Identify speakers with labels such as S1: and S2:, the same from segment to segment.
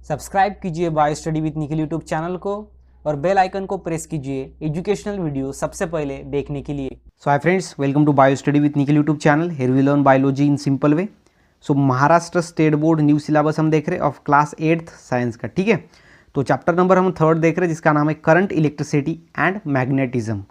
S1: Subscribe कीजिए bio study with Nikhil YouTube channel को और बेल आइकन को प्रेस कीजिए एजुकेशनल वीडियो सबसे पहले देखने के लिए।
S2: So hi friends, welcome to bio study with Nikhil YouTube channel. Here we learn biology in simple way. So Maharashtra state board new syllabus हम देख रहे हैं ऑफ क्लास 8th साइंस का। ठीक है, तो चैप्टर नंबर हम 3rd देख रहे हैं जिसका नाम है करंट, इलेक्ट्रिसिटी एंड मैग्नेटिज्म।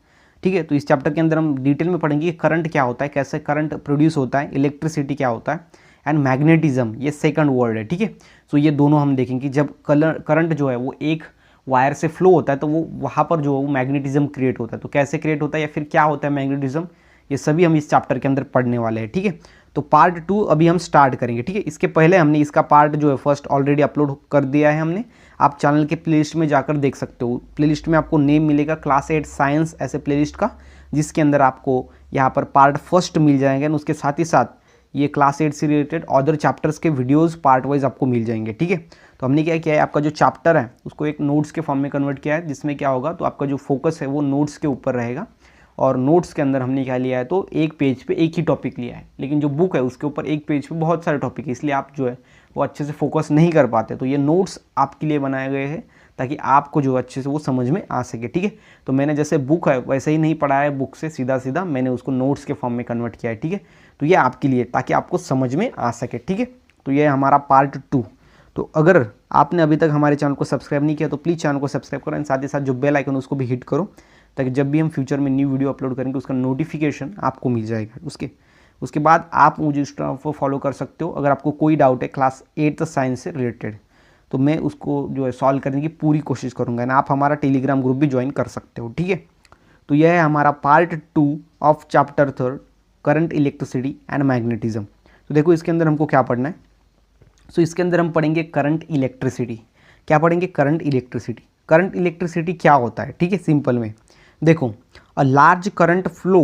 S2: ठीक है, तो इस चैप्टर के अंदर हम डिटेल में पढ़ेंगे कि करंट क्या होता है, कैसे करंट प्रोड्यूस होता है, इलेक्ट्रिसिटी क्या होता है एंड मैग्नेटिज्म ये सेकंड वर्ड है। ठीक है, सो ये दोनों हम देखेंगे कि जब करंट जो है वो एक वायर से फ्लो होता है तो वो वहाँ पर जो मैग्नेटिज्म क्रिएट होता है, तो कैसे क्रिएट होता है या फिर क्या होता है मैग्नेटिज्म, ये सभी हम इस चैप्टर के अंदर पढ़ने वाले हैं। ठीक है, तो पार्ट 2 अभी हम स्टार्ट करेंगे। ठीक है, इसके पहले हमने इसका पार्ट जो है फर्स्ट ऑलरेडी अपलोड कर दिया है हमने, आप चैनल के प्लेलिस्ट में जाकर देख सकते हो। प्लेलिस्ट में आपको नेम मिलेगा क्लास 8 साइंस ऐसे प्लेलिस्ट का, जिसके अंदर आपको यहाँ पर पार्ट फर्स्ट मिल जाएंगे और उसके साथ ही साथ ये क्लास 8 से रिलेटेड अदर चैप्टर्स के वीडियोस पार्ट वाइज आपको मिल जाएंगे। ठीक है, तो हमने क्या किया है, आपका जो चैप्टर है उसको एक नोट्स के फॉर्म में कन्वर्ट किया है, जिसमें क्या होगा तो आपका जो फोकस है वो नोट्स के ऊपर रहेगा। और नोट्स के अंदर हमने क्या लिया है, तो एक पेज पे एक ही टॉपिक लिया है, लेकिन जो बुक है उसके ऊपर एक पेज पे बहुत सारे टॉपिक है, इसलिए आप जो है वो अच्छे से फोकस नहीं कर पाते। तो ये नोट्स आपके लिए बनाए गए हैं ताकि आपको जो अच्छे से वो समझ में आ सके। ठीक है, तो मैंने जैसे बुक है वैसे ही नहीं पढ़ा है, बुक से सीधा सीधा मैंने उसको नोट्स के फॉर्म में कन्वर्ट किया है। ठीक है, तो ये आपके लिए ताकि आपको समझ में आ सके। ठीक है, तो ये हमारा पार्ट 2। तो अगर आपने अभी तक हमारे चैनल को सब्सक्राइब नहीं किया तो प्लीज़ चैनल को सब्सक्राइब करो एंड साथ ही साथ जो बेल आइकन उसको भी हिट करो, ताकि जब भी हम फ्यूचर में न्यू वीडियो अपलोड करेंगे उसका नोटिफिकेशन आपको मिल जाएगा। उसके बाद आप मुझे इंस्टाग्राम पर फॉलो कर सकते हो। अगर आपको कोई डाउट है क्लास 8th साइंस से रिलेटेड तो मैं उसको जो है सॉल्व करने की पूरी कोशिश करूँगा एंड आप हमारा टेलीग्राम ग्रुप भी ज्वाइन कर सकते हो। ठीक है, तो यह है हमारा part 2 of chapter 3 current, electricity and magnetism. तो देखो इसके अंदर हमको क्या पढ़ना है। सो इसके अंदर हम पढ़ेंगे करंट, इलेक्ट्रिसिटी। क्या पढ़ेंगे? Current, electricity. करंट इलेक्ट्रिसिटी क्या होता है? ठीक है, सिंपल में देखो, a large current flow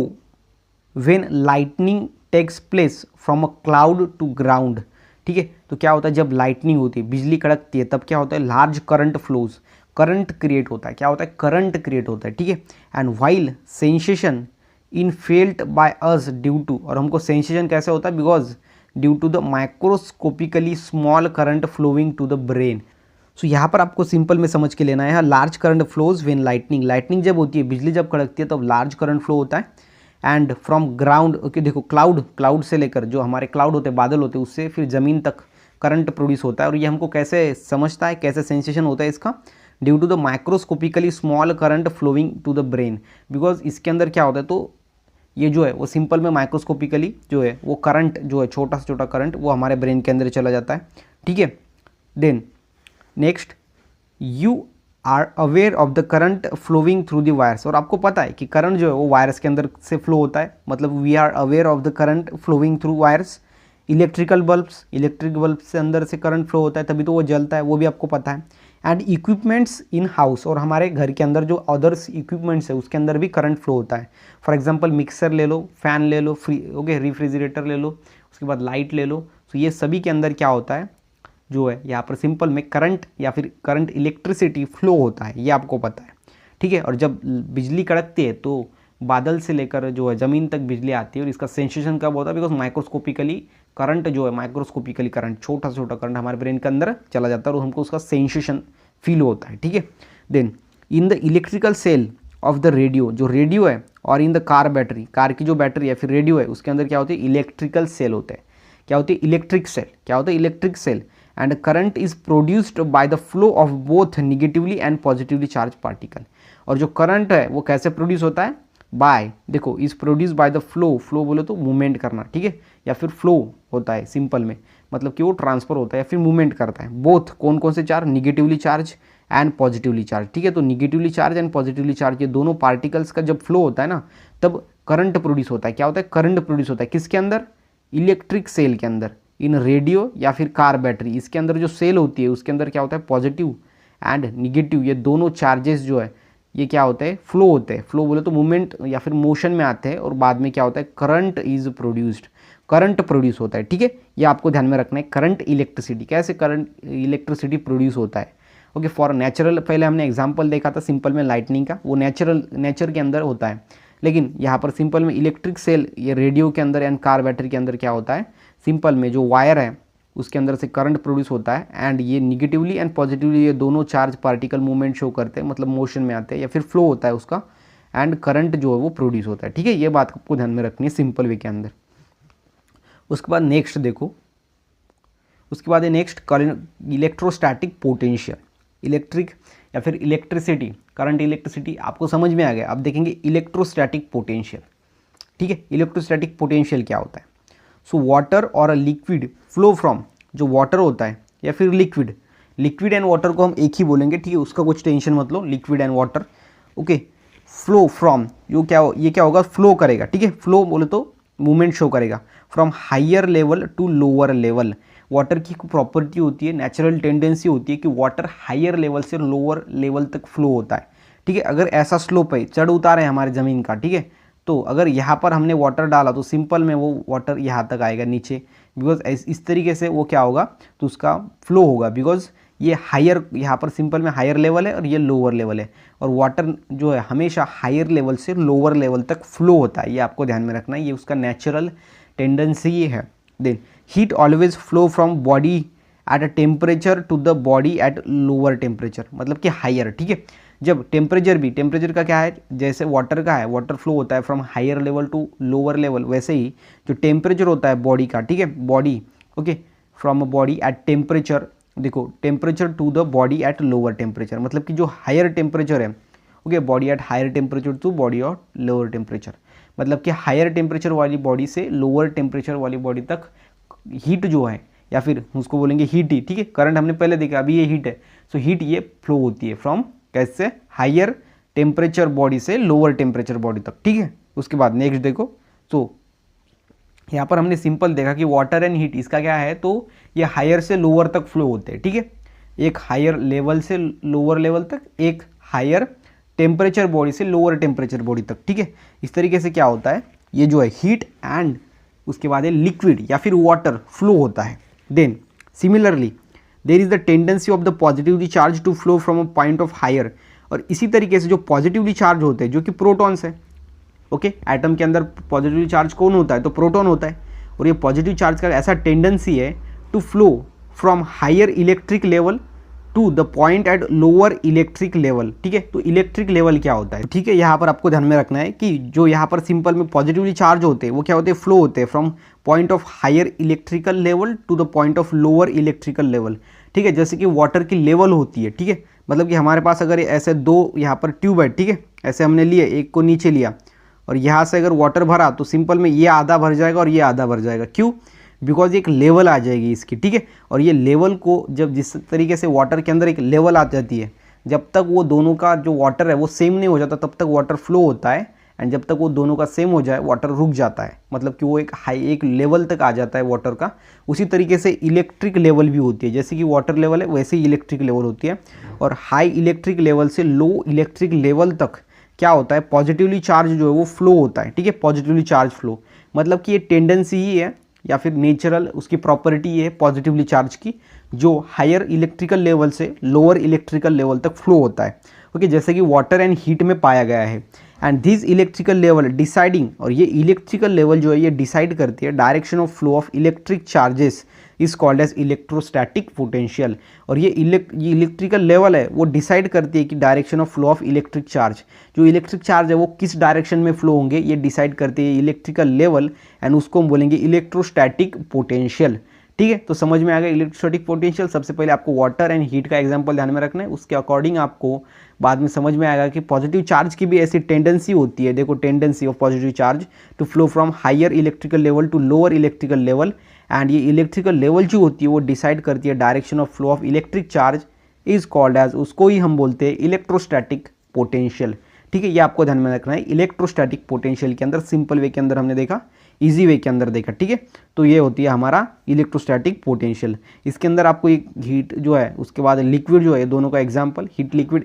S2: when lightning takes place from a cloud to ground. ठीक है, तो क्या होता है जब लाइटनिंग होती है, बिजली कड़कती है, तब क्या होता है large current flows, current create होता है। क्या होता है? करंट क्रिएट होता है। ठीक है, and while sensation in felt by us due to, और हमको सेंसेशन कैसे होता है? Because due to the microscopically small current flowing to the brain. So यहाँ पर आपको सिंपल में समझ के लेना है, large current flows when lightning, lightning जब होती है, बिजली जब कड़कती है तब लार्ज करंट फ्लो होता है। एंड फ्रॉम ग्राउंड, ओके देखो क्लाउड से लेकर जो हमारे क्लाउड होते हैं, बादल होते हैं, उससे फिर ज़मीन तक करंट प्रोड्यूस होता है। और ये हमको कैसे समझता है, कैसे सेंसेशन होता है इसका? Due to the microscopically small current flowing to the brain. Because इसके अंदर क्या होता है, तो ये जो है वो सिंपल में माइक्रोस्कोपिकली जो है वो करंट जो है, छोटा से छोटा करंट, वो हमारे ब्रेन के अंदर चला जाता है। ठीक है, then next, you are aware of the current flowing through the wires. और आपको पता है कि करंट जो है वो वायर्स के अंदर से फ्लो होता है, मतलब we are aware of the current flowing through wires. Electric bulb से अंदर से करंट फ्लो होता है, तभी तो वो जलता है, वो भी आपको पता है। एंड इक्विपमेंट्स इन हाउस, और हमारे घर के अंदर जो अदर्स इक्विपमेंट्स है उसके अंदर भी करंट फ्लो होता है। फॉर एग्जांपल मिक्सर ले लो, फैन ले लो, रेफ्रिजरेटर ले लो, उसके बाद लाइट ले लो। तो ये सभी के अंदर क्या होता है, जो है यहाँ पर सिंपल में करंट या फिर करंट इलेक्ट्रिसिटी फ्लो होता है, ये आपको पता है। ठीक है, और जब बिजली कड़कती है तो बादल से लेकर जो है ज़मीन तक बिजली आती है, और इसका सेंसेशन कब होता है? बिकॉज माइक्रोस्कोपिकली करंट जो है, माइक्रोस्कोपिकली करंट, छोटा से छोटा करंट हमारे ब्रेन के अंदर चला जाता है और हमको उसका सेंसेशन फील होता है। ठीक है, then in the electrical cell of the radio, जो रेडियो है, और in the car battery, car की जो बैटरी है फिर रेडियो है, उसके अंदर क्या होती है? इलेक्ट्रिकल सेल होते हैं। क्या होती है? Electric cell. क्या होता है? Electric cell. And current is produced by the flow of both negatively and positively charge particle. और जो करंट है वो कैसे प्रोड्यूस होता है? बाय, देखो, is produce by the flow, flow बोलो तो मूवमेंट करना। ठीक है, या फिर फ्लो होता है सिंपल में, मतलब कि वो ट्रांसफर होता है या फिर मूवमेंट करता है। बोथ कौन कौन से charge? Negatively charge and positively charge. ठीक है, तो negatively charge and positively charge ये दोनों पार्टिकल्स का जब फ्लो होता है ना, तब करंट प्रोड्यूस होता है। क्या होता है? करंट प्रोड्यूस होता है। किसके अंदर? इलेक्ट्रिक सेल के अंदर, इन रेडियो या फिर कार बैटरी, इसके अंदर जो सेल होती है उसके अंदर क्या होता है? पॉजिटिव एंड निगेटिव, ये दोनों चार्जेस जो है ये क्या होते हैं? फ्लो होते हैं। फ्लो बोले तो मूवमेंट या फिर मोशन में आते हैं, और बाद में क्या होता है? Current is produced, current produce होता है। ठीक है, ये आपको ध्यान में रखना है। करंट इलेक्ट्रिसिटी, कैसे करंट इलेक्ट्रिसिटी प्रोड्यूस होता है? ओके, फॉर नेचुरल, पहले हमने एग्जाम्पल देखा था सिंपल में लाइटनिंग का, वो नेचर के अंदर होता है। लेकिन यहाँ पर सिंपल में इलेक्ट्रिक सेल, ये रेडियो के अंदर एंड कार बैटरी के अंदर क्या होता है? सिंपल में जो वायर है उसके अंदर से करंट प्रोड्यूस होता है एंड ये निगेटिवली एंड पॉजिटिवली ये दोनों चार्ज पार्टिकल मूवमेंट शो करते हैं, मतलब मोशन में आते हैं या फिर फ्लो होता है उसका, एंड करंट जो है वो प्रोड्यूस होता है। ठीक है, ये बात आपको ध्यान में रखनी है सिंपल वे के अंदर। उसके बाद नेक्स्ट देखो, उसके बाद है नेक्स्ट इलेक्ट्रोस्टैटिक पोटेंशियल। इलेक्ट्रिक या फिर इलेक्ट्रिसिटी, करंट इलेक्ट्रिसिटी आपको समझ में आ गया। अब देखेंगे इलेक्ट्रोस्टैटिक पोटेंशियल। ठीक है, इलेक्ट्रोस्टैटिक पोटेंशियल क्या होता है? सो वाटर और अ लिक्विड फ्लो फ्रॉम, जो वाटर होता है या फिर लिक्विड, लिक्विड एंड वाटर को हम एक ही बोलेंगे। ठीक है, उसका कुछ टेंशन मत लो, liquid and water. Okay, flow from, ये क्या होगा? फ्लो करेगा। ठीक है, फ्लो बोले तो मूवमेंट शो करेगा from higher level to lower level. Water की प्रॉपर्टी होती है, नेचुरल टेंडेंसी होती है कि वाटर हायर लेवल से लोअर लेवल तक फ्लो होता है। ठीक है, अगर ऐसा स्लोप है, चढ़ उतार है हमारे ज़मीन का, ठीक है, तो अगर यहाँ पर हमने वाटर डाला तो सिंपल में वो वाटर यहाँ तक आएगा नीचे, बिकॉज इस तरीके से वो क्या होगा, तो उसका फ्लो होगा, बिकॉज ये हायर, यहाँ पर सिंपल में हायर लेवल है और ये लोअर लेवल है, और वाटर जो है हमेशा हायर लेवल से लोअर लेवल तक फ्लो होता है। ये आपको ध्यान में रखना है, ये उसका नेचुरल टेंडेंसी है। Then heat always flow from body at a temperature to the body at lower temperature, मतलब कि हायर। ठीक है, जब टेम्परेचर भी, टेम्परेचर का क्या है, जैसे वाटर का है, वाटर फ्लो होता है from higher level to lower level, वैसे ही जो टेम्परेचर होता है बॉडी का, ठीक है, body, okay, from a body at temperature, देखो temperature to the body at lower temperature, मतलब कि जो हायर टेम्परेचर है, okay, body at higher temperature to body at lower temperature, मतलब कि हायर टेम्परेचर वाली बॉडी से लोअर टेम्परेचर वाली बॉडी तक हीट जो है, या फिर उसको बोलेंगे हीट ही। ठीक है, करंट हमने पहले देखा, अभी ये हीट है, सो हीट ये फ्लो होती है फ्रॉम कैसे, हायर टेम्परेचर बॉडी से लोअर टेम्परेचर बॉडी तक। ठीक है, उसके बाद नेक्स्ट देखो, सो यहाँ पर हमने सिंपल देखा कि वाटर एंड हीट, इसका क्या है, तो ये हायर से लोअर तक फ्लो होते हैं। ठीक है, एक हायर लेवल से लोअर लेवल तक, एक हायर टेम्परेचर बॉडी से लोअर टेम्परेचर बॉडी तक। ठीक है, इस तरीके से क्या होता है, ये जो है हीट एंड उसके बाद ये लिक्विड या फिर वाटर फ्लो होता है। Then similarly there is the tendency of the positively charge to flow from a point of higher, और इसी तरीके से जो पॉजिटिवली चार्ज होते हैं, जो कि प्रोटॉन्स है, ओके, एटम के अंदर पॉजिटिवली चार्ज कौन होता है, तो प्रोटॉन होता है, और ये पॉजिटिव चार्ज का ऐसा टेंडेंसी है to flow from higher electric level to the point at lower electric level. ठीक है, तो इलेक्ट्रिक लेवल क्या होता है, ठीक है, यहाँ पर आपको ध्यान में रखना है कि जो यहाँ पर सिंपल में पॉजिटिवली चार्ज होते हैं वो क्या होते हैं, फ्लो होते हैं from point of higher electrical level to the point of lower electrical level. ठीक है, जैसे कि वाटर की लेवल होती है, ठीक है, मतलब कि हमारे पास अगर ऐसे दो यहाँ पर ट्यूब है, ठीक है, ऐसे हमने लिए, एक को नीचे लिया और यहाँ से अगर वाटर भरा तो सिंपल में ये आधा भर जाएगा और ये आधा भर जाएगा। क्यों? बिकॉज एक लेवल आ जाएगी इसकी। ठीक है, और ये लेवल को जब जिस तरीके से वाटर के अंदर एक लेवल आ जाती है, जब तक वो दोनों का जो वाटर है वो सेम नहीं हो जाता तब तक वाटर फ्लो होता है, एंड जब तक वो दोनों का सेम हो जाए वाटर रुक जाता है, मतलब कि वो एक लेवल तक आ जाता है वाटर का। उसी तरीके से इलेक्ट्रिक लेवल भी होती है, जैसे कि वाटर लेवल है वैसे ही इलेक्ट्रिक लेवल होती है, और हाई इलेक्ट्रिक लेवल से लो इलेक्ट्रिक लेवल तक क्या होता है, पॉजिटिवली चार्ज जो है वो फ्लो होता है। ठीक है, पॉजिटिवली चार्ज फ्लो, मतलब कि ये टेंडेंसी ही है या फिर नेचुरल उसकी प्रॉपर्टी है पॉजिटिवली चार्ज की, जो हायर इलेक्ट्रिकल लेवल से लोअर इलेक्ट्रिकल लेवल तक फ्लो होता है। ओके, जैसे कि वाटर एंड हीट में पाया गया है। And this electrical level deciding, और ये इलेक्ट्रिकल लेवल जो है ये डिसाइड करती है direction of flow of electric charges is called as electrostatic potential. और ये इलेक्ट्रिकल लेवल है वो डिसाइड करती है कि direction of flow of electric charge, जो इलेक्ट्रिक चार्ज है वो किस डायरेक्शन में फ्लो होंगे ये डिसाइड करती है इलेक्ट्रिकल लेवल, एंड उसको हम बोलेंगे इलेक्ट्रोस्टैटिक पोटेंशियल। ठीक है, तो समझ में आ गया इलेक्ट्रोस्टैटिक पोटेंशियल। सबसे पहले आपको वाटर एंड हीट का एग्जांपल ध्यान में रखना है, उसके अकॉर्डिंग आपको बाद में समझ में आएगा कि पॉजिटिव चार्ज की भी ऐसी टेंडेंसी होती है। देखो, tendency of positive charge to flow from higher electrical level to lower electrical level, and ये इलेक्ट्रिकल लेवल जो होती है वो डिसाइड करती है direction of flow of electric charge is called as, उसको ही हम बोलते हैं इलेक्ट्रोस्टैटिक पोटेंशियल। ठीक है, ये आपको ध्यान में रखना है। इलेक्ट्रोस्टैटिक पोटेंशियल के अंदर सिंपल वे के अंदर हमने देखा, इजी वे के अंदर देखा। ठीक है, तो ये होती है हमारा इलेक्ट्रोस्टैटिक पोटेंशियल। इसके अंदर आपको एक हीट जो है, उसके बाद लिक्विड जो है, दोनों का example heat liquid,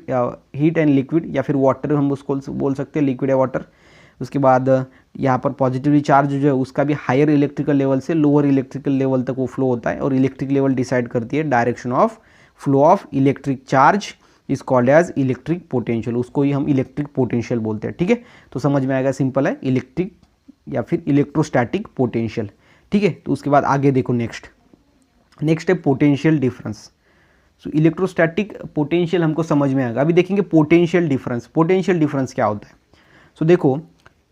S2: heat and liquid, या फिर वाटर हम उसको बोल सकते हैं, लिक्विड या वाटर। उसके बाद यहाँ पर पॉजिटिवली चार्ज जो है उसका भी हायर इलेक्ट्रिकल लेवल से लोअर इलेक्ट्रिकल लेवल तक वो फ्लो होता है, और इलेक्ट्रिक लेवल डिसाइड करती है direction of flow of electric charge is called as electric potential, उसको ही हम इलेक्ट्रिक पोटेंशियल बोलते हैं। ठीक है, तो समझ में आएगा, सिंपल है, इलेक्ट्रिक या फिर इलेक्ट्रोस्टैटिक पोटेंशियल। ठीक है, तो उसके बाद आगे देखो नेक्स्ट, नेक्स्ट है पोटेंशियल डिफरेंस। सो इलेक्ट्रोस्टैटिक पोटेंशियल हमको समझ में आएगा। अभी देखेंगे पोटेंशियल डिफरेंस। पोटेंशियल डिफरेंस क्या होता है? सो देखो,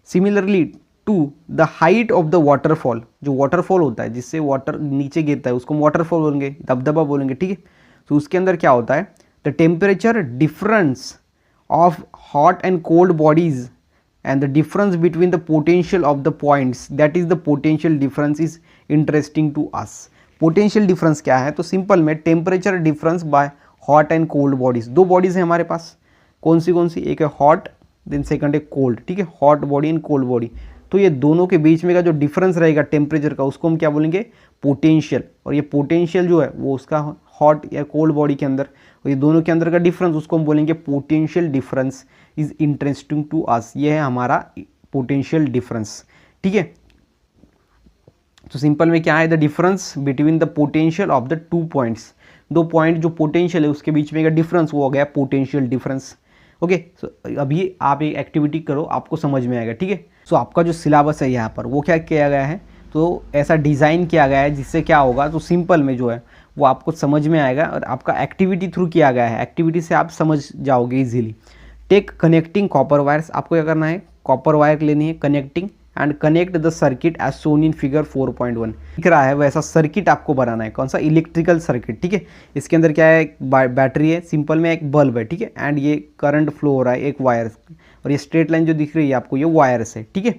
S2: similarly to the height of the waterfall, जो वाटरफॉल होता है जिससे वाटर नीचे गिरता है उसको हम वाटरफॉल बोलेंगे, दबदबा बोलेंगे, ठीक है। तो उसके अंदर क्या होता है, the temperature difference of hot and cold bodies and the difference between the potential of the points, that is the potential difference is interesting to us. potential difference क्या है? तो सिंपल में temperature difference by hot and cold bodies. दो bodies है हमारे पास, कौन सी? एक है हॉट, देन सेकंड है कोल्ड, ठीक है, hot body and cold body. तो ये दोनों के बीच में का जो डिफरेंस रहेगा टेम्परेचर का, उसको हम क्या बोलेंगे? पोटेंशियल। और ये पोटेंशियल जो है वो उसका हॉट या कोल्ड बॉडी के अंदर, और ये दोनों के अंदर का डिफरेंस, उसको हम बोलेंगे potential difference is interesting to us. ये है हमारा पोटेंशियल डिफरेंस, ठीक है। तो सिंपल में क्या है? The difference between the potential of the two points. दो पॉइंट जो पोटेंशियल है उसके बीच में का डिफरेंस, वो हो गया पोटेंशियल डिफरेंस। ओके, सो अभी आप एक एक्टिविटी करो, आपको समझ में आएगा, ठीक है। सो आपका जो सिलेबस है यहाँ पर वो क्या किया गया है, तो ऐसा डिज़ाइन किया गया है जिससे क्या होगा, तो सिंपल में जो है वो आपको समझ में आएगा और आपका एक्टिविटी थ्रू किया गया है। एक्टिविटी से आप समझ जाओगे easily. Take connecting copper wires. आपको क्या करना है? कॉपर वायर लेनी है, connecting, and connect the circuit as shown in figure 4.1। दिख रहा है वैसा सर्किट आपको बनाना है। कौन सा? इलेक्ट्रिकल सर्किट, ठीक है। इसके अंदर क्या है? एक बैटरी है, सिंपल में एक बल्ब है, ठीक है, एंड ये करंट फ्लो हो रहा है एक वायर, और ये स्ट्रेट लाइन जो दिख रही है आपको, ये वायर्स है, ठीक है।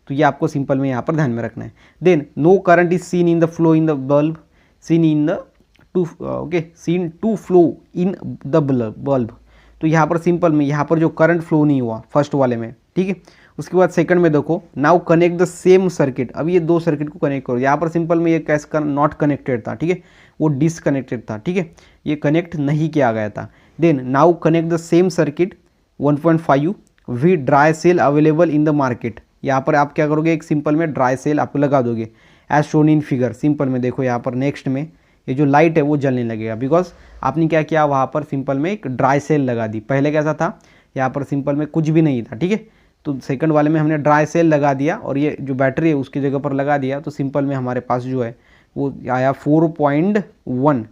S2: तो ये आपको सिंपल में यहाँ पर ध्यान में रखना है। Then no current is seen in the flow in the bulb, seen in the seen to flow in the bulb. तो यहाँ पर सिंपल में यहाँ पर जो करंट फ्लो नहीं हुआ फर्स्ट वाले में, ठीक है। उसके बाद सेकंड में देखो, now connect the same circuit. अब ये दो सर्किट को कनेक्ट करो। यहाँ पर सिंपल में ये कैसे नॉट कनेक्टेड था, ठीक है, वो डिसकनेक्टेड था, ठीक है, ये कनेक्ट नहीं किया गया था। Then now connect the same circuit 1.5 V dry cell available in the market. यहाँ पर आप क्या करोगे? एक सिंपल में ड्राई सेल आप लगा दोगे as shown in figure. Simple में देखो यहाँ पर नेक्स्ट में ये जो लाइट है वो जलने लगेगा, बिकॉज आपने क्या किया, वहाँ पर सिंपल में एक ड्राई सेल लगा दी। पहले कैसा था, यहाँ पर सिंपल में कुछ भी नहीं था, ठीक है। तो सेकंड वाले में हमने ड्राई सेल लगा दिया और ये जो बैटरी है उसकी जगह पर लगा दिया। तो सिंपल में हमारे पास जो है वो आया 4.1।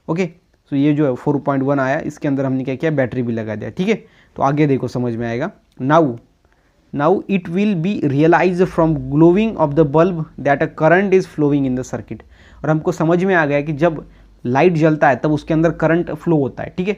S2: ओके, तो ये जो है 4.1 आया। इसके अंदर हमने क्या किया? बैटरी भी लगा दिया, ठीक है। तो आगे देखो समझ में आएगा। Now it will be realize from glowing of the bulb that a current is flowing in the circuit. और हमको समझ में आ गया कि जब लाइट जलता है तब उसके अंदर करंट फ्लो होता है, ठीक है।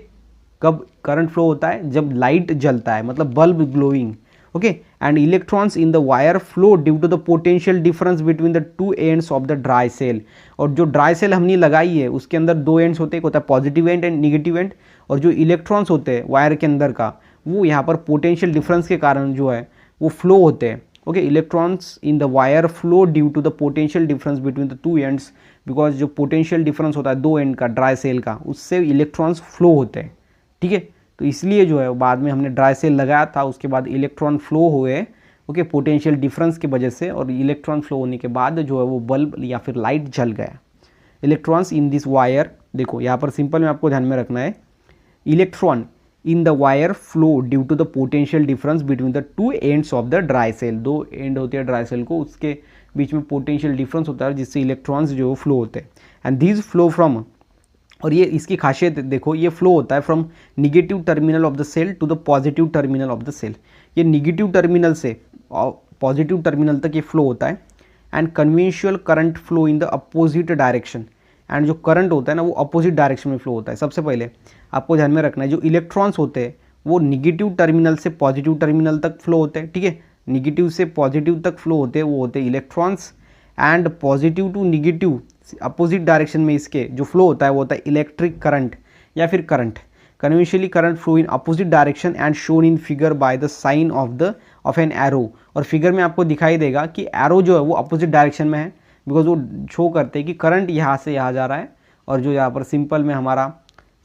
S2: कब करंट फ्लो होता है? जब लाइट जलता है, मतलब bulb glowing. Okay, and electrons in the wire flow due to the potential difference between the two ends of the dry cell. और जो ड्राई सेल हमने लगाई है उसके अंदर दो एंड्स होते हैं, एक होता है positive and and negative and. और जो इलेक्ट्रॉन्स होते हैं वायर के अंदर का, वो यहाँ पर पोटेंशियल डिफरेंस के कारण जो है वो फ्लो होते हैं। Okay, electrons in the wire flow due to the potential difference between the two ends, because जो पोटेंशियल डिफरेंस होता है दो एंड का ड्राई सेल का, उससे इलेक्ट्रॉन्स फ्लो होते हैं, ठीक है। तो इसलिए जो है बाद में हमने ड्राई सेल लगाया था, उसके बाद इलेक्ट्रॉन फ्लो हुए, ओके, पोटेंशियल डिफरेंस की वजह से, और इलेक्ट्रॉन फ्लो होने के बाद जो है वो बल्ब या फिर लाइट जल गया। इलेक्ट्रॉन्स इन दिस वायर, देखो यहाँ पर सिंपल में आपको ध्यान में रखना है, electron in the wire flow due to the potential difference between the two ends of the dry cell. दो एंड होते हैं ड्राई सेल को, उसके बीच में पोटेंशियल डिफरेंस होता है जिससे इलेक्ट्रॉन्स जो फ्लो होते हैं। एंड दीज फ्लो फ्रॉम, और ये इसकी खासियत देखो, ये फ्लो होता है from negative terminal of the cell to the positive terminal of the cell. ये निगेटिव टर्मिनल से पॉजिटिव टर्मिनल तक ये फ्लो होता है। And conventional current flow in the opposite direction. And जो करंट होता है ना वो अपोजिट डायरेक्शन में फ्लो होता है। सबसे पहले आपको ध्यान में रखना है, जो इलेक्ट्रॉन्स होते हैं वो निगेटिव टर्मिनल से पॉजिटिव टर्मिनल तक फ्लो होते हैं, ठीक है। निगेटिव से पॉजिटिव तक फ्लो होते हैं, वो होते हैं electrons. And positive to negative opposite direction में इसके जो फ्लो होता है वो होता है इलेक्ट्रिक करंट या फिर current. Conventionally current flow in opposite direction and shown in figure by the sign of an arrow. और फिगर में आपको दिखाई देगा कि एरो जो है वो अपोजिट डायरेक्शन में है, बिकॉज वो शो करते हैं कि करंट यहाँ से यहाँ जा रहा है, और जो यहाँ पर सिंपल में हमारा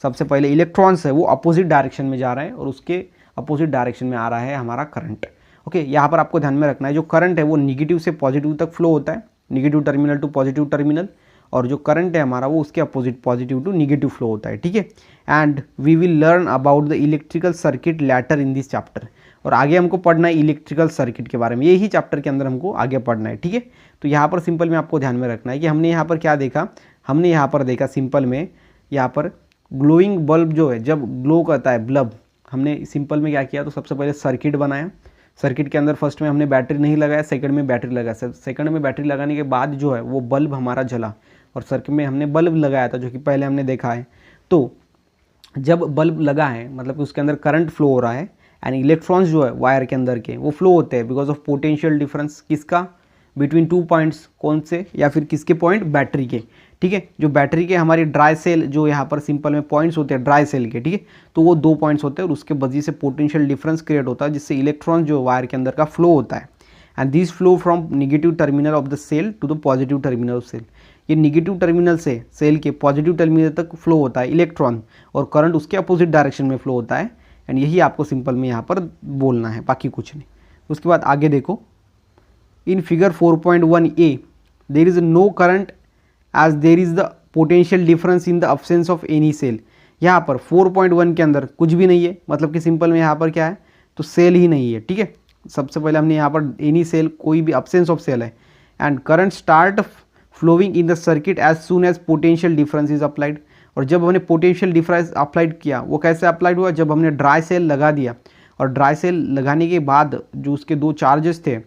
S2: सबसे पहले इलेक्ट्रॉन्स है वो अपोजिट डायरेक्शन में जा रहे हैं और उसके अपोजिट डायरेक्शन में आ रहा है हमारा करंट। ओके, यहाँ पर आपको ध्यान में रखना है, जो करंट है वो निगेटिव से पॉजिटिव तक फ्लो होता है, negative terminal to positive terminal, और जो करंट है हमारा वो उसके opposite positive to negative flow होता है, ठीक है। And we will learn about the electrical circuit later in this chapter. और आगे हमको पढ़ना है इलेक्ट्रिकल सर्किट के बारे में, यही चैप्टर के अंदर हमको आगे पढ़ना है, ठीक है। तो यहाँ पर सिंपल में आपको ध्यान में रखना है कि हमने यहाँ पर क्या देखा, हमने यहाँ पर देखा सिंपल में, यहाँ पर ग्लोइंग बल्ब जो है जब ग्लो करता है बल्ब, हमने सिंपल में क्या किया, तो सबसे पहले सर्किट बनाया। सर्किट के अंदर फर्स्ट में हमने बैटरी नहीं लगाया, सेकंड में बैटरी लगाया। सेकंड में बैटरी लगाने के बाद जो है वो बल्ब हमारा जला, और सर्किट में हमने बल्ब लगाया था जो कि पहले हमने देखा है। तो जब बल्ब लगा है मतलब कि उसके अंदर करंट फ्लो हो रहा है, एंड इलेक्ट्रॉन्स जो है वायर के अंदर के वो फ्लो होते हैं बिकॉज ऑफ पोटेंशियल डिफरेंस किसका, बिटवीन 2 पॉइंट्स, कौन से, या फिर किसके पॉइंट, बैटरी के। ठीक है, जो बैटरी के हमारी ड्राई सेल जो यहाँ पर सिंपल में पॉइंट्स होते हैं ड्राई सेल के, ठीक है, तो वो 2 पॉइंट्स होते हैं और उसके वजह से पोटेंशियल डिफरेंस क्रिएट होता है जिससे इलेक्ट्रॉन जो वायर के अंदर का फ्लो होता है, and this flow from negative terminal of the cell to the positive terminal of cell. ये निगेटिव टर्मिनल से सेल के पॉजिटिव टर्मिनल तक फ्लो होता है इलेक्ट्रॉन, और करंट उसके अपोजिट डायरेक्शन में फ्लो होता है, एंड यही आपको सिंपल में यहाँ पर बोलना है, बाकी कुछ नहीं। उसके बाद आगे देखो, in figure 4.1a there is no current as there is the potential difference in the absence of any cell. यहाँ पर 4.1 के अंदर कुछ भी नहीं है, मतलब कि सिंपल में यहाँ पर क्या है, तो सेल ही नहीं है। ठीक है, सबसे पहले हमने यहाँ पर एनी सेल, कोई भी अब्सेंस ऑफ सेल है, and current start flowing in the circuit as soon as potential difference is applied. और जब हमने पोटेंशियल डिफरेंस अप्लाइड किया, वो कैसे अप्लाइड हुआ, जब हमने ड्राई सेल लगा दिया, और ड्राई सेल लगाने के बाद जो उसके 2 चार्जेस थे,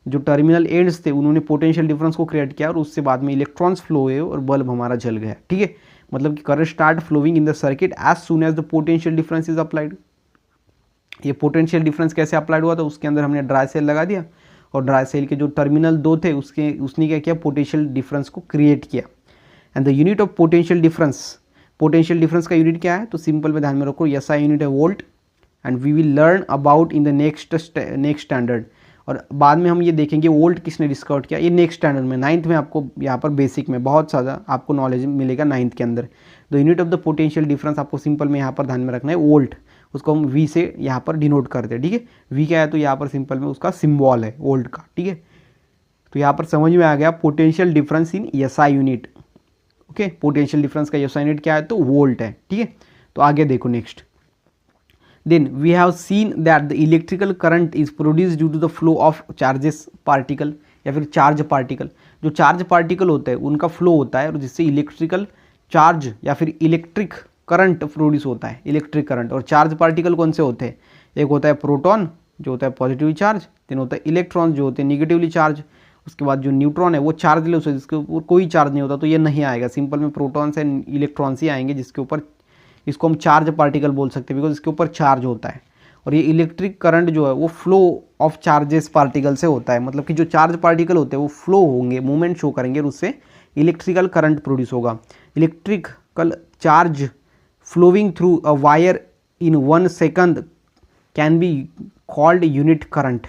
S2: जो टर्मिनल एंड्स थे, उन्होंने पोटेंशियल डिफरेंस को क्रिएट किया और उससे बाद में इलेक्ट्रॉन्स फ्लो हुए और बल्ब हमारा जल गया। ठीक है, मतलब कि current start flowing in the circuit as soon as the potential difference is applied. ये पोटेंशियल डिफरेंस कैसे अप्लाइड हुआ, तो उसके अंदर हमने ड्राई सेल लगा दिया, और ड्राई सेल के जो टर्मिनल 2 थे उसने क्या किया, पोटेंशियल डिफरेंस को क्रिएट किया। And the unit of potential difference का यूनिट क्या है, तो सिंपल में ध्यान में रखो, SI यूनिट है volt, and we will learn about in the next standard. और बाद में हम ये देखेंगे वोल्ट किसने डिस्कवर किया, ये नेक्स्ट स्टैंडर्ड में 9th में आपको यहाँ पर बेसिक में बहुत ज़्यादा आपको नॉलेज मिलेगा 9th के अंदर। The unit of the potential difference आपको सिंपल में यहाँ पर ध्यान में रखना है वोल्ट, उसको हम V से यहाँ पर डिनोट करते हैं। ठीक है, V क्या है, तो यहाँ पर सिंपल में उसका सिम्बॉल है वोल्ट का। ठीक है, तो यहाँ पर समझ में आ गया पोटेंशियल डिफरेंस इन SI unit. Okay, potential difference का SI यूनिट क्या है, तो वोल्ट है। ठीक है, तो आगे देखो next, then we have seen that the electrical current is produce due to the flow of charges particle, या फिर चार्ज पार्टिकल। जो चार्ज पार्टिकल होते हैं उनका फ्लो होता है, और जिससे इलेक्ट्रिकल चार्ज या फिर इलेक्ट्रिक करंट प्रोड्यूस होता है, इलेक्ट्रिक करंट। और चार्ज पार्टिकल कौन से होते हैं, एक होता है प्रोटॉन जो होता है पॉजिटिवली चार्ज, देन होता है इलेक्ट्रॉन जो होते हैं निगेटिवली चार्ज, उसके बाद जो न्यूट्रॉन है वो चार्जलेस है, जिसके ऊपर कोई चार्ज नहीं होता, तो ये नहीं आएगा। सिंपल में प्रोटॉन्स एंड इलेक्ट्रॉन्स ही आएंगे जिसके ऊपर, इसको हम चार्ज पार्टिकल बोल सकते हैं बिकॉज इसके ऊपर चार्ज होता है। और ये इलेक्ट्रिक करंट जो है वो फ्लो ऑफ चार्जेस पार्टिकल से होता है, मतलब कि जो चार्ज पार्टिकल होते हैं वो फ्लो होंगे, मूवमेंट शो करेंगे, और उससे इलेक्ट्रिकल करंट प्रोड्यूस होगा। Electrical charge flowing through a wire in 1 second can be called unit current.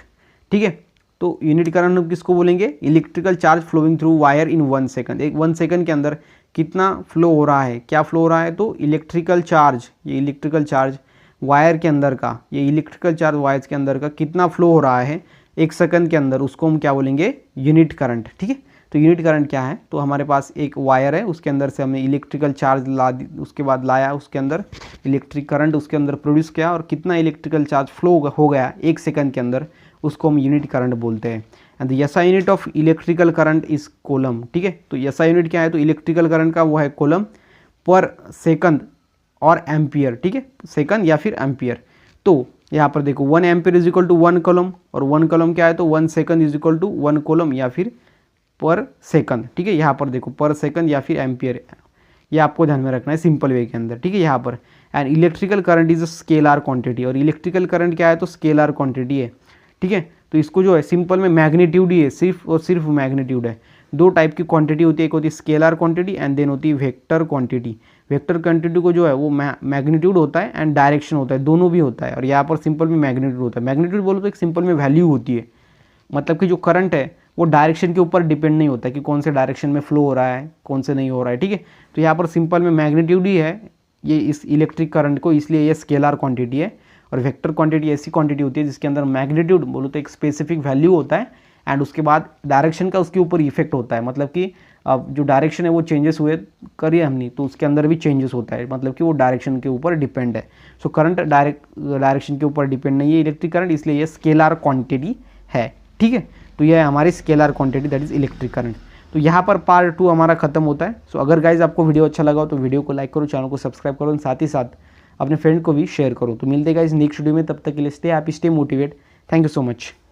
S2: ठीक है, तो यूनिट करंट हम किसको बोलेंगे, electrical charge flowing through wire in 1 second. 1 second के अंदर कितना फ्लो हो रहा है, क्या फ्लो हो रहा है, तो इलेक्ट्रिकल चार्ज, ये इलेक्ट्रिकल चार्ज वायर के अंदर का, ये इलेक्ट्रिकल चार्ज वायर्स के अंदर का कितना फ्लो हो रहा है 1 सेकंड के अंदर, उसको हम क्या बोलेंगे, यूनिट करंट। ठीक है, तो यूनिट करंट क्या है, तो हमारे पास एक वायर है, उसके अंदर से हमने इलेक्ट्रिकल चार्ज उसके बाद लाया, उसके अंदर इलेक्ट्रिक करंट उसके अंदर प्रोड्यूस किया, और कितना इलेक्ट्रिकल चार्ज फ्लो हो गया 1 सेकंड के अंदर, उसको हम यूनिट करंट बोलते हैं। And the SI unit of electrical current is coulomb. ठीक है, तो SI यूनिट क्या है, तो इलेक्ट्रिकल करंट का वो है कोलम पर सेकंड और एम्पियर। ठीक है, सेकंड या फिर एम्पियर। तो यहाँ पर देखो 1 ampere is equal to 1 coulomb, और 1 कोलम क्या है, तो 1 second is equal to 1 coulomb या फिर पर सेकंड। ठीक है, यहाँ पर देखो पर सेकंड या फिर एम्पियर, ये आपको ध्यान में रखना है सिंपल वे के अंदर। ठीक है, यहाँ पर and electrical current is a scalar quantity, और इलेक्ट्रिकल करंट क्या है, तो स्केलर क्वांटिटी है। ठीक है, तो इसको जो है सिंपल में मैग्नीट्यूड ही है, सिर्फ और सिर्फ मैग्नीट्यूड है। 2 टाइप की क्वांटिटी होती है, एक होती है स्केलर क्वांटिटी एंड देन होती है वेक्टर क्वांटिटी। वेक्टर क्वांटिटी को जो है वो मैग्नीट्यूड होता है एंड डायरेक्शन होता है, दोनों भी होता है, और यहाँ पर सिंपल में मैग्नीट्यूड होता है। मैग्नीट्यूड बोलो तो एक सिंपल में वैल्यू होती है, मतलब कि जो करंट है वो डायरेक्शन के ऊपर डिपेंड नहीं होता कि कौन से डायरेक्शन में फ्लो हो रहा है, कौन से नहीं हो रहा है। ठीक है, तो यहाँ पर सिंपल में मैग्नीट्यूड ही है ये इस इलेक्ट्रिक करंट को, इसलिए ये स्केलर क्वांटिटी है। और वेक्टर क्वांटिटी ऐसी क्वांटिटी होती है जिसके अंदर मैग्नीट्यूड बोलो तो एक स्पेसिफिक वैल्यू होता है, एंड उसके बाद डायरेक्शन का उसके ऊपर इफेक्ट होता है, मतलब कि जो डायरेक्शन है वो चेंजेस हुए करिए हमने, तो उसके अंदर भी चेंजेस होता है, मतलब कि वो डायरेक्शन के ऊपर डिपेंड है। सो करंट डायरेक्शन के ऊपर डिपेंड नहीं है इलेक्ट्रिक करंट, इसलिए ये स्केलर क्वांटिटी है। ठीक है, तो यह है हमारी scalar quantity, that is electric current. तो यहाँ पर पार्ट 2 हमारा खत्म होता है। सो अगर गाइज आपको वीडियो अच्छा लगा हो तो वीडियो को लाइक करो, चैनल को सब्सक्राइब करो, साथ ही साथ अपने फ्रेंड को भी शेयर करो। तो मिलते गाइज नेक्स्ट वीडियो में, तब तक के लिए stay happy, stay motivate. Thank you so much.